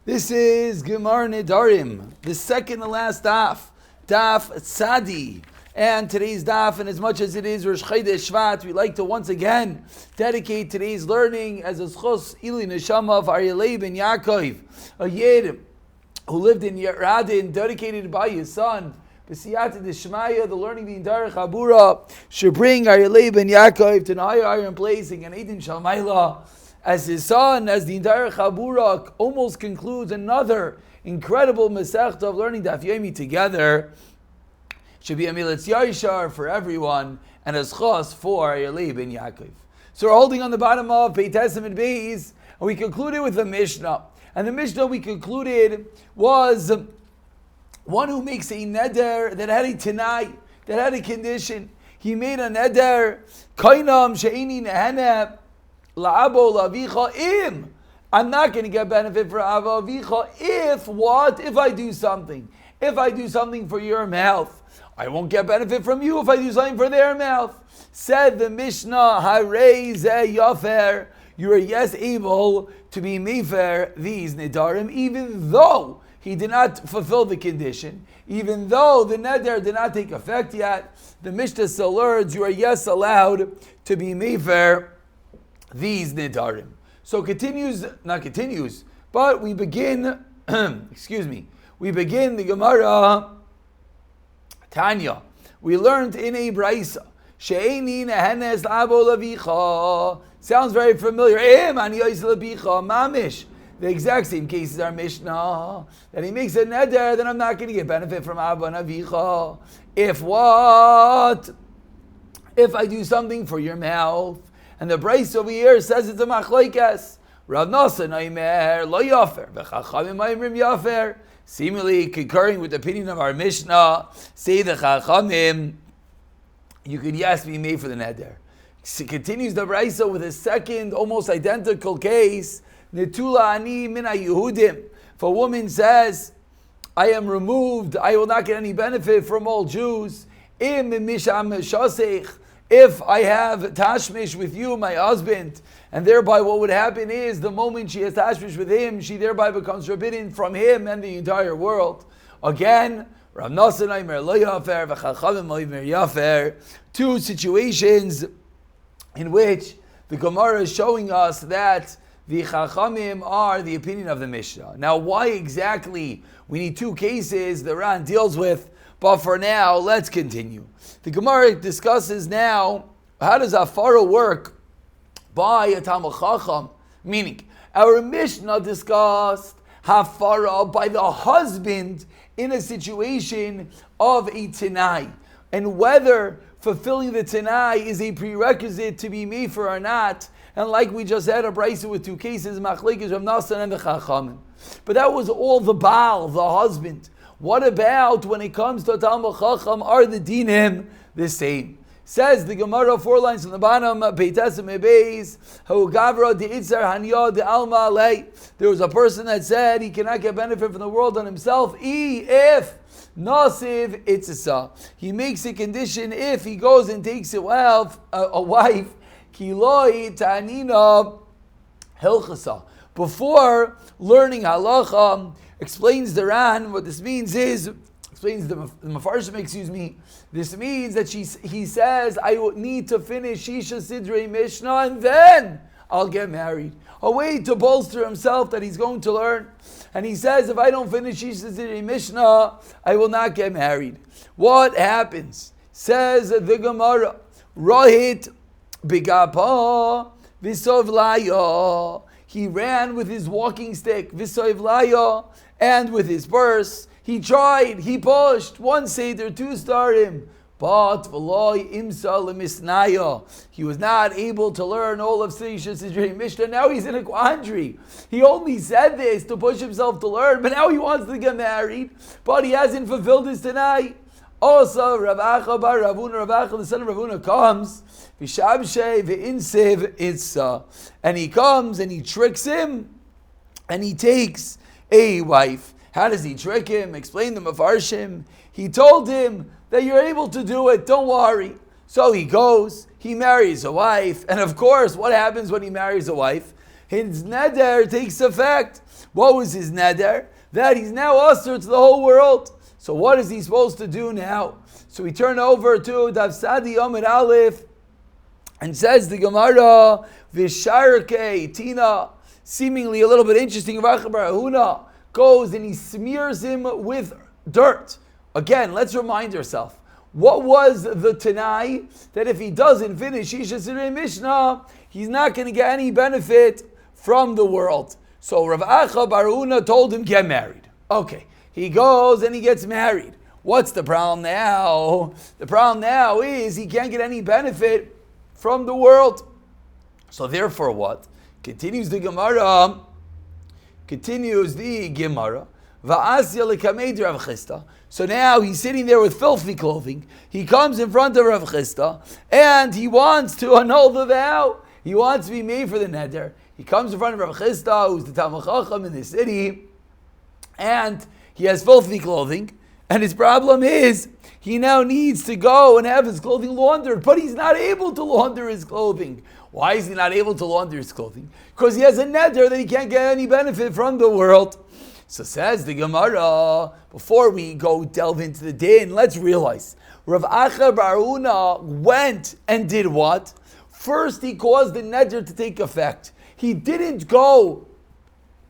This is Gemara Nedarim, the second to last daf, Daf Tzadi. And today's daf, and as much as it is Rosh Chodesh Shvat, we'd like to once again dedicate today's learning as a schos ili neshama of Aryeh ben Yaakov, a Yid who lived in Radin, dedicated by his son, B'siyata D'Shmaya, the learning the entire Chabura, should bring Aryeh ben Yaakov to an higher place in Gan Eden Shalmayla. As his son, as the entire Chabura almost concludes another incredible Masechta of learning Daf Yomi together, should be a Milatz Yashar for everyone and a schos for Aryeh ben Yaakov. So we're holding on the bottom of Beit Esem and Beis, and we concluded with the Mishnah. And the Mishnah we concluded was one who makes a neder that had a tenai, that had a condition. He made a neder, kainam she'ini neheneh, la'abo la'avicha im. I'm not going to get benefit for avo avicha if what? If I do something. If I do something for your mouth. I won't get benefit from you if I do something for their mouth. Said the Mishnah, Harei ze yafer. You are yes able to be mefer these nedarim, even though he did not fulfill the condition, even though the neder did not take effect yet. The Mishnah still learns you are yes allowed to be mefer these nedarim. So but we begin, we begin the Gemara, Tanya. We learned in a Braisa, She'eini nehenes la'abo lavicha. Sounds very familiar. Mamish. The exact same cases are Mishnah. That he makes a neder, then I'm not going to get benefit from Abba and Avicha. If what? If I do something for your mouth. And the Braisa over here says it's a machlokes. Rav Nosson Omer lo yafer, v'chachamim omrim yafer. Seemingly concurring with the opinion of our Mishnah, say the Chachamim, you could yes be made for the neder. Continues the Braisa with a second, almost identical case. Netula ani min Yehudim. If a woman says, I am removed, I will not get any benefit from all Jews. Im misham shasech. If I have tashmish with you, my husband, and thereby what would happen is the moment she has tashmish with him, she thereby becomes forbidden from him and the entire world. Again, Rav Nosson Omer lo yafer, v'chachamim omer yafer. Two situations in which the Gemara is showing us that the Chachamim are the opinion of the Mishnah. Now, why exactly we need two cases the Ran deals with, but for now, let's continue. The Gemara discusses now, how does Afara work by a Talmid Chacham? Meaning, our Mishnah discussed Hafara by the husband in a situation of a Tanai, and whether fulfilling the Tanai is a prerequisite to be mefer or not. And like we just had a Braisa with two cases, Machlekes Rav Nosson and the Chachamim. But that was all the Baal, the husband. What about when it comes to Talmid Chacham? Are the dinim the same? Says the Gemara, 4 lines from the bottom, Beit Esem Beis, Hu Gavra de Itzer Hanya de Alma Alei. There was a person that said he cannot get benefit from the world on himself, if Nasiv Itzisa. He makes a condition if he goes and takes a wife, Kiloi Tanina Hilchasa. Before learning halacha, explains the Ran, what this means is, explains the Mefarshim, this means that he says, I need to finish Shisha Sidrei Mishnah and then I'll get married. A way to bolster himself that he's going to learn. And he says, if I don't finish Shisha Sidrei Mishnah, I will not get married. What happens? Says the Gemara, Rohit Bigapa Visovlaya. He ran with his walking stick, Visovlaya, and with his purse. He tried, he pushed, 1 seder, 2 starim, but v'loi imsa lemisnaya. He was not able to learn all of Sisha Sidrei Mishnah. Now he's in a quandary. He only said this to push himself to learn, but now he wants to get married, but he hasn't fulfilled his tonight. Also, Rav Acha bar Ravuna, Rav Acha, the son of Ravuna, comes, v'shabshei v'insev itza, and he comes and he tricks him, and he takes a wife. How does he trick him? Explain the Mefarshim. He told him that you're able to do it, don't worry. So he goes, he marries a wife, and of course, what happens when he marries a wife? his neder takes effect. What was his neder? That he's now usher to the whole world. So what is he supposed to do now? So we turn over to Daf Yomi Aleph, and says the Gemara, Visharke Tina, seemingly a little bit interesting. Rav Bar Huna goes and he smears him with dirt. Again, let's remind ourselves, what was the Tanai? That if he doesn't finish Isha Sirei Mishnah, he's not going to get any benefit from the world. So Rav Bar Huna told him, get married. Okay, he goes and he gets married. What's the problem now? The problem now is he can't get any benefit from the world. So therefore what? Continues the Gemara. Va'asya lekamed Rav Chisda. So now he's sitting there with filthy clothing. He comes in front of Rav Chisda and he wants to annul the vow. He wants to be made for the neder. He comes in front of Rav Chisda, who's the Talmid Chacham in the city, and he has filthy clothing. And his problem is, he now needs to go and have his clothing laundered, but he's not able to launder his clothing. Why is he not able to launder his clothing? Because he has a neder that he can't get any benefit from the world. So says the Gemara, before we go delve into the din, let's realize, Rav Bar Huna went and did what? First he caused the neder to take effect. He didn't go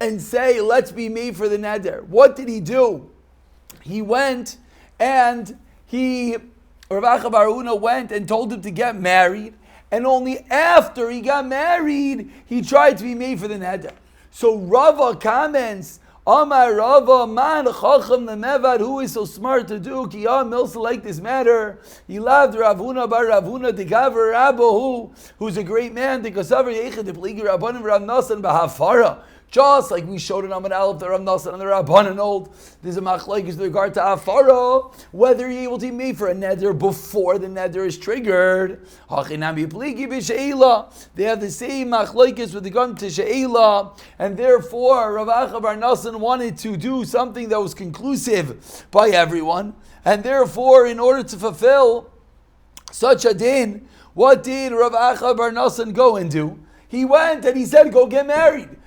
and say, let's be made for the neder. What did he do? He went and Rav Bar Huna went and told him to get married, and only after he got married, he tried to be made for the neder. So Rava comments, Amar Rava, man chacham lemevad, who is so smart to do, ki milsa like this matter, he loved Rav Huna bar Rav Huna de gaver Rabbahu, who's a great man, de kasaver yechid de pligi Rabbanim Rav Nasan b'hafara. Just like we showed in Amud Aleph, the Rav Nasan and the Rabbanan old, there's a machlokes with regard to Afara, whether you're able to be made for a neder before the neder is triggered. They have the same machlokes with regard to She'ela, and therefore Rav Bar Nasan wanted to do something that was conclusive by everyone, and therefore in order to fulfill such a din, what did Rav Bar Nasan go and do? He went and he said, go get married.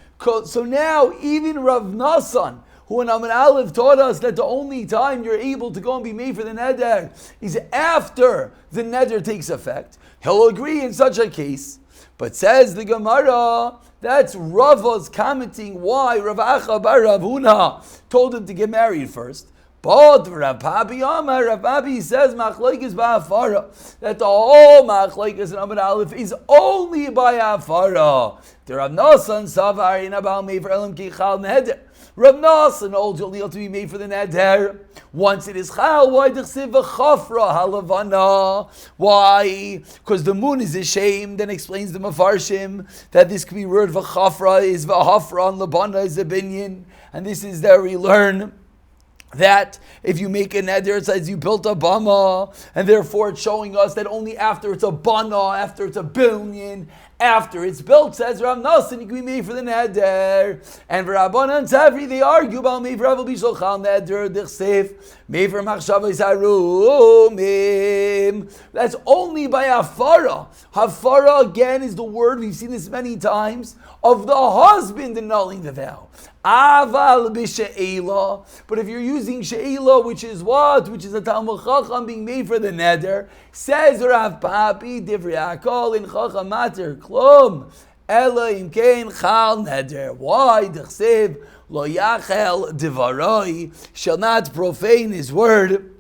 So now, even Rav Nasan, who in Amud Aleph taught us that the only time you're able to go and be made for the neder is after the neder takes effect, he'll agree in such a case. But says the Gemara, that's Rava's commenting why Rav Bar Rav Huna told him to get married first. But Rav Papi says machlokes ba'afara, that the whole machlokes in Amud Aleph is only by afara. The Rav Nasan savar in abal made for elam ki chal neder. Rav Nasan holds you'll need to be made for the neder once it is chal. Why d'chsiv v'chafra halavana? Why? Because the moon is ashamed. Then explains the Mefarshim that this could be word v'chafra is v'hafra and labana is a binyan, and this is there we learn that if you make a neder, it says you built a bama, and therefore it's showing us that only after it's a bana, after it's a billion, after it's built, says Rav Nasan, you can be made for the neder. And for Rabbanan and Savri, they argue about made for Aval Bishol Chal Neder, Dichsef, made for Machshavos Harumim. That's only by Hafara. Hafara, again, is the word, we've seen this many times, of the husband annulling the vow. Aval b'she'ela. But if you're using she'ela, which is what? Which is a Talmid Chacham being made for the neder, says Rav Papi, Divrei Hakol in Chacham Mater Klum, Ela im kein chal neder. Why? D'chsev lo yachel divaroi, shall not profane his word.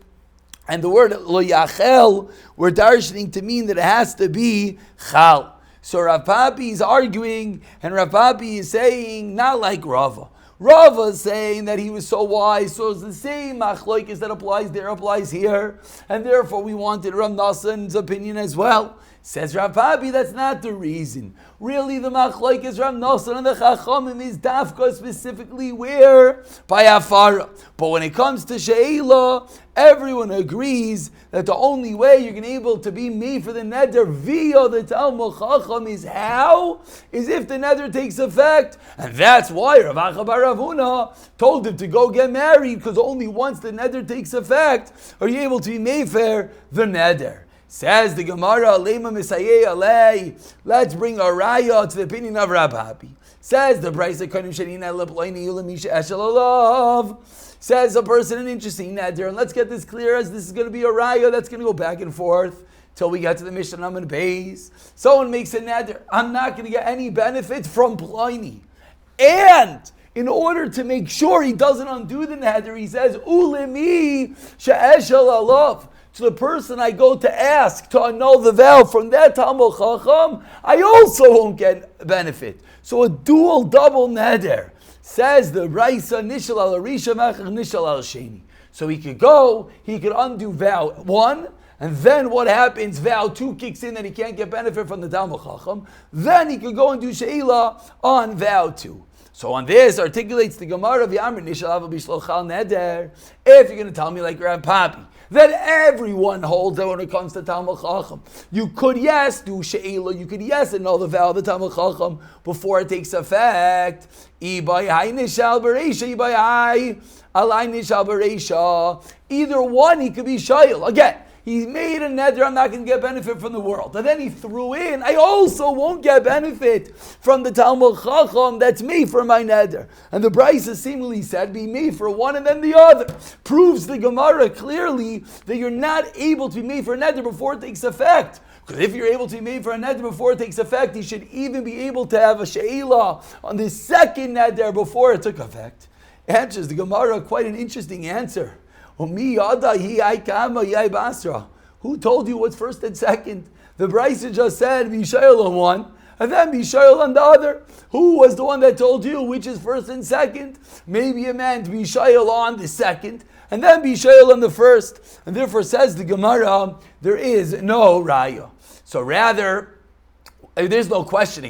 And the word lo yachel, we're darshaning to mean that it has to be chal. So Rav Papi is arguing, and Rav Papi is saying, not like Rava. Rava is saying that he was so wise, so it's the same machlokes that applies there, applies here, and therefore we wanted Rav Nasan's opinion as well. Says Rav Papi, that's not the reason. Really, the machlokes Rav Nasan and the Chachamim is dafka specifically where? By Afara. But when it comes to She'ela, everyone agrees that the only way you're going to be able to be made for the neder via the Talmid Chacham is how? Is if the neder takes effect. And that's why Rav Bar Rav Huna told him to go get married, because only once the neder takes effect are you able to be made for the neder. Says the Gemara, Lema Misayeh Alei. Let's bring a raya to the opinion of Rav Papi. Says the Brisa, says a person an interesting neder, and let's get this clear, as this is going to be a raya that's going to go back and forth till we get to the Mishnah Amud Beis. Someone makes a neder, I'm not going to get any benefit from Pliny. And in order to make sure he doesn't undo the neder, he says, Ulemi she'eshel alav. To the person I go to ask to annul the vow from that Talmud Chacham, I also won't get benefit. So a double neder. Says the Raisa, Nishal al Arisha Machach Nishal al Sheni. So he could go, he could undo vow 1, and then what happens? Vow 2 kicks in and he can't get benefit from the Talmud Chacham. Then he could go and do Sheila on vow 2. So on this articulates the Gemara of Yamr Nishal Ava Bishlochal Neder. If you're going to tell me like Rav Papi, that everyone holds that when it comes to Talmud Chacham, you could yes do Sheila, you could yes annul the vow of the Talmud Chacham before it takes effect. Either one, he could be Shail. Again, he made a neder, I'm not going to get benefit from the world. And then he threw in, I also won't get benefit from the Talmud Chacham that's me for my neder. And the Brisa seemingly said, be me for one and then the other. Proves the Gemara clearly that you're not able to be made for a neder before it takes effect. Because if you're able to be made for a neder before it takes effect, you should even be able to have a she'ilah on the second neder before it took effect. Answers the Gemara quite an interesting answer. Who told you what's first and second? The Brisa just said Bishayel on one, and then Bishayel on the other. Who was the one that told you which is first and second? Maybe it meant Bishayel on the second, and then Bishayel on the first. And therefore says the Gemara, there is no raya. So rather, there's no question,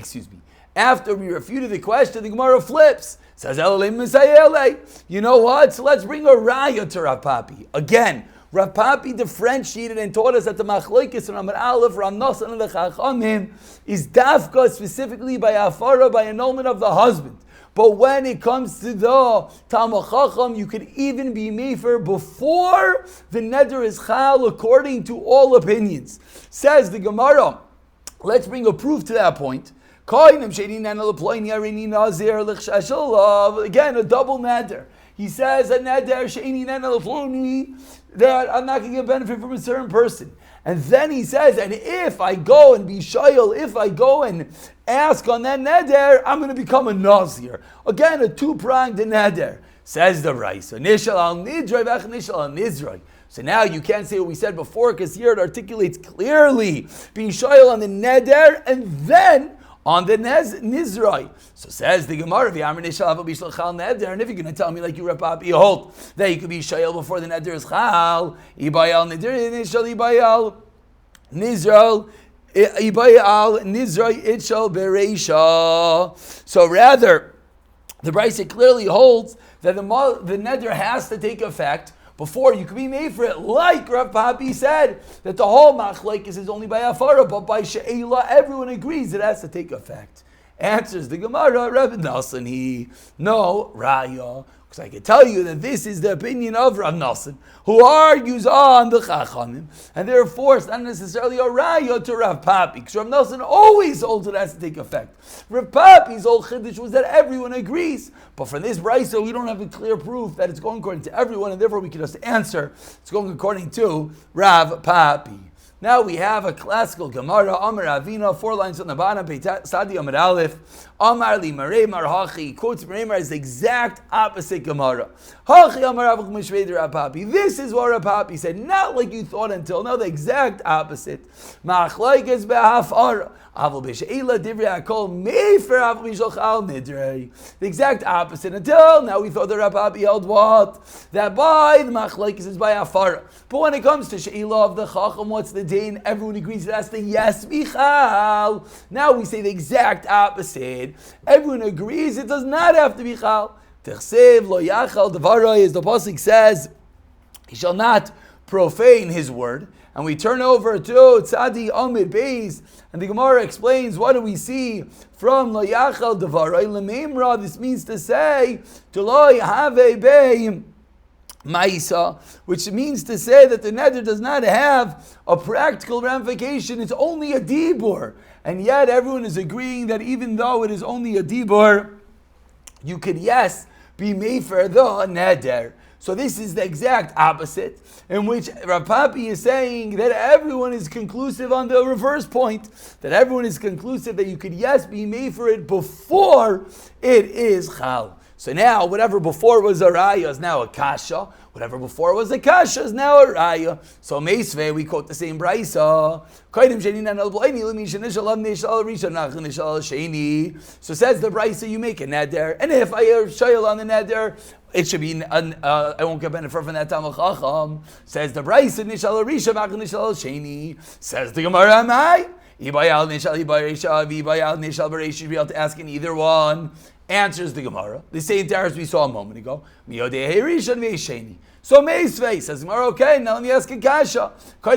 After we refuted the question, the Gemara flips. Says, you know what? So let's bring a raya to Rav Papi. Again, Rav Papi differentiated and taught us that the machlokes and Amar Aleph, Rav Nosson and the Chachamim is dafka specifically by afara, by annulment of the husband. But when it comes to the Talmud Chacham, you could even be mefer before the neder is chal, according to all opinions. Says the Gemara, let's bring a proof to that point. Again, a double neder. He says a neder that I'm not going to get benefit from a certain person. And then he says, and if I go and be shayil, if I go and ask on that neder, I'm going to become a nazir. Again, a two-pronged neder. Says the Raisa. Nishal al nidroi v'ach nishal al nizroi. So now you can't say what we said before, because here it articulates clearly being shayil on the neder and then on the Nizroi. So says the Gemara, and if you're going to tell me like you Rav Papi hold that you could be shayil before the neder is chal, ibayal neder nishal ibayal nizrol ibayal nizroi itchal bereisha. So rather, the Brisa clearly holds that the neder has to take effect before you can be made for it, like Rav Papi said, that the whole machlokes is only by afara, but by she'ela, everyone agrees it has to take effect. Answers the Gemara, Rav Nosson, no, raya, because I can tell you that this is the opinion of Rav Nosson, who argues on the Chachamim, and therefore it's not necessarily a raya to Rav Papi, because Rav Nosson always holds it has to take effect. Rav Papi's whole chiddush was that everyone agrees, but for this brisa we don't have a clear proof that it's going according to everyone, and therefore we can just answer it's going according to Rav Papi. Now we have a classical Gemara, Amar Avina, 4 lines on the bottom, Sadi Amar Aleph, Amar Li Marei Mar Hachi, quotes Marei Mar as the exact opposite Gemara. Hachi Amar Avuk Mishvei Rav Papi. This is what Rav Papi said, not like you thought until now, the exact opposite. Machlokes be'hafara. Avol b'she'ila divrei hakol mefer avol b'shochal nidrei. The exact opposite. Until now we thought that Rav Papi held what? That by the machlokes is by hafara. But when it comes to she'ila of the chacham, what's the din? Everyone agrees that's the yes bichal. Now we say the exact opposite. Everyone agrees it does not have to be chal. Techsev lo yachal devarai, as the pasuk says, he shall not profane his word. And we turn over to Tzadi Amid Beis, and the Gemara explains, what do we see from Lo Yachal Devarai L'Meimra? This means to say, to Lo Yahave Beim Maisa, which means to say that the neder does not have a practical ramification. It's only a dibur. And yet everyone is agreeing that even though it is only a dibur, you could, yes, be mefer the neder. So this is the exact opposite, in which Rav Papi is saying that everyone is conclusive on the reverse point, that everyone is conclusive that you could, yes, be mefer it before it is chal. So now, whatever before was a raya is now a kasha. Whatever before was a kasha is now a raya. So meisvei, we quote the same brisa. So says the brisa, you make a neder, and if I shayel on the neder, it should be I won't get benefit from that Talmud Chacham. Says the brisa, nishal risha mach nishal sheni. Says the Gemara, amai ibayal nishal ibayisha ibayal nishal bereishis. Be able to ask in either one. Answers the Gemara. The same tears we saw a moment ago. So Meisvei says Gemara, okay, now let me ask a kasha. I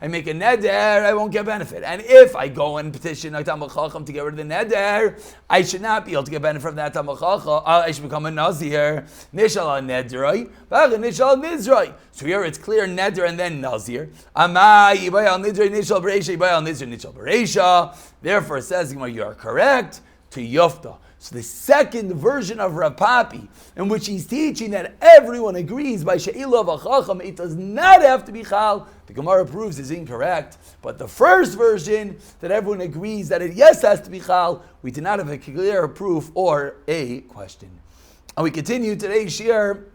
make a neder, I won't get benefit. And if I go and petition a Talmud Chacham to get rid of the neder, I should not be able to get benefit from that Talmud Chacham. I should become a nazir. Nishal nederai, nishal nizrai. So here it's clear neder and then nazir. Amai ibayal nidrai nishal bereisha ibayal nizrai nishal bereisha. Therefore, it says you are correct to Yofta. So the second version of Rav Papi, in which he's teaching that everyone agrees by She'ilah v'Chacham, it does not have to be Chal, the Gemara proves is incorrect. But the first version, that everyone agrees that it yes has to be Chal, we do not have a clear proof or a question. And we continue today's shir,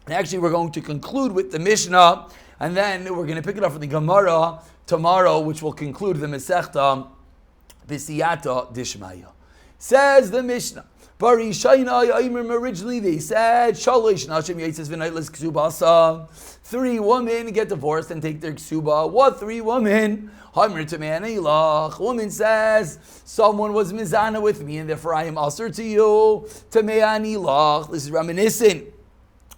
and actually we're going to conclude with the Mishnah, and then we're going to pick it up from the Gemara tomorrow, which will conclude the Masechta B'siyata Dishmaya. Says the Mishnah, originally they said, 3 women get divorced and take their ksuba. What 3 women? Woman says, someone was mizana with me and therefore I am asur to you. This is reminiscent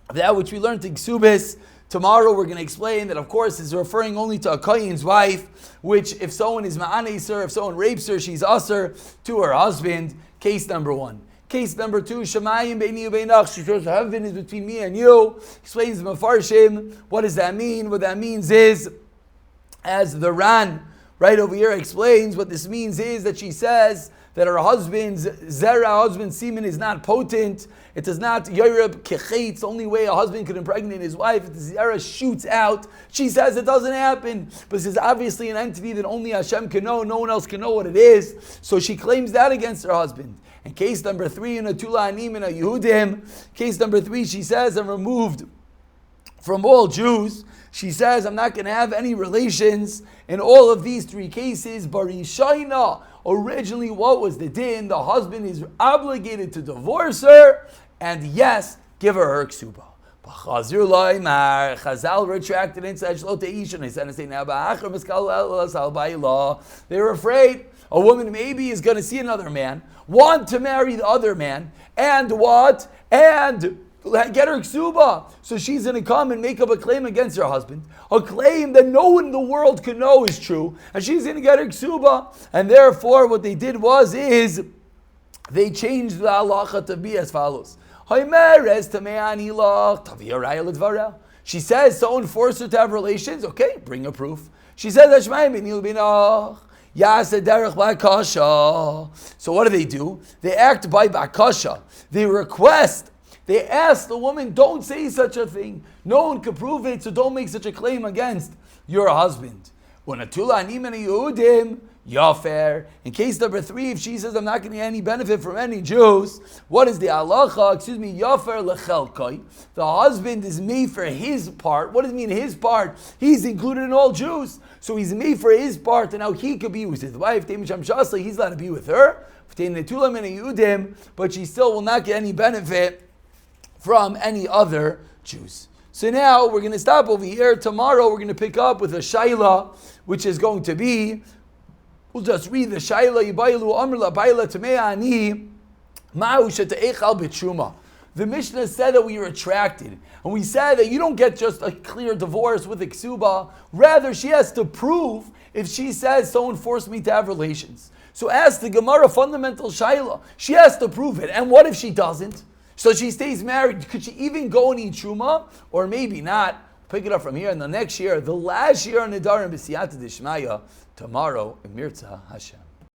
of that which we learned in ksubis. Tomorrow we're going to explain that, of course, is referring only to a kohen's wife, which if someone is ma'aneser, if someone rapes her, she's asur to her husband. Case number 1. Case number 2, Shemayim beini ubeinach. She says, heaven is between me and you. Explains the Mefarshim. What does that mean? What that means is, as the Ran right over here explains, what this means is that she says that her husband's zera, husband's semen is not potent. It does not yoreb kechet. It's the only way a husband could impregnate his wife. If the zera shoots out, she says it doesn't happen. But this is obviously an entity that only Hashem can know. No one else can know what it is. So she claims that against her husband. And case number 3, in a Tula Anim in a Yehudim, case number 3, she says, I'm removed from all Jews. She says, I'm not going to have any relations in all of these 3 cases. Barishaina, originally what was the din? The husband is obligated to divorce her and yes, give her her ksuba. Chazal retracted and said, they were afraid a woman maybe is going to see another man, want to marry the other man, and what? And get her ksuba. So she's going to come and make up a claim against her husband, a claim that no one in the world can know is true, and she's going to get her ksuba. And therefore what they did is they changed the halacha to be as follows. She says someone forced her to have relations. Okay, bring a proof. She says, so what do? They act by bakasha. They request. They ask the woman, don't say such a thing. No one can prove it, so don't make such a claim against your husband. Yafer. In case number 3, if she says, I'm not going to get any benefit from any Jews, what is the halacha? Yafer lechelkai. The husband is made for his part. What does it mean his part? He's included in all Jews. So he's made for his part, and now he could be with his wife. He's allowed to be with her. But she still will not get any benefit from any other Jews. So now we're going to stop over here. Tomorrow we're going to pick up with a shaila, which is going to be, we'll just read the shaila. The Mishnah said that we retracted, and we said that you don't get just a clear divorce with a ksuba. Rather, she has to prove if she says someone forced me to have relations. So ask the Gemara fundamental shaila. She has to prove it. And what if she doesn't? So she stays married. Could she even go and eat truma? Or maybe not. Pick it up from here. And the next year, the last year on Nedarim, B'siyata Dishmaya, tomorrow, in Mirza Hashem.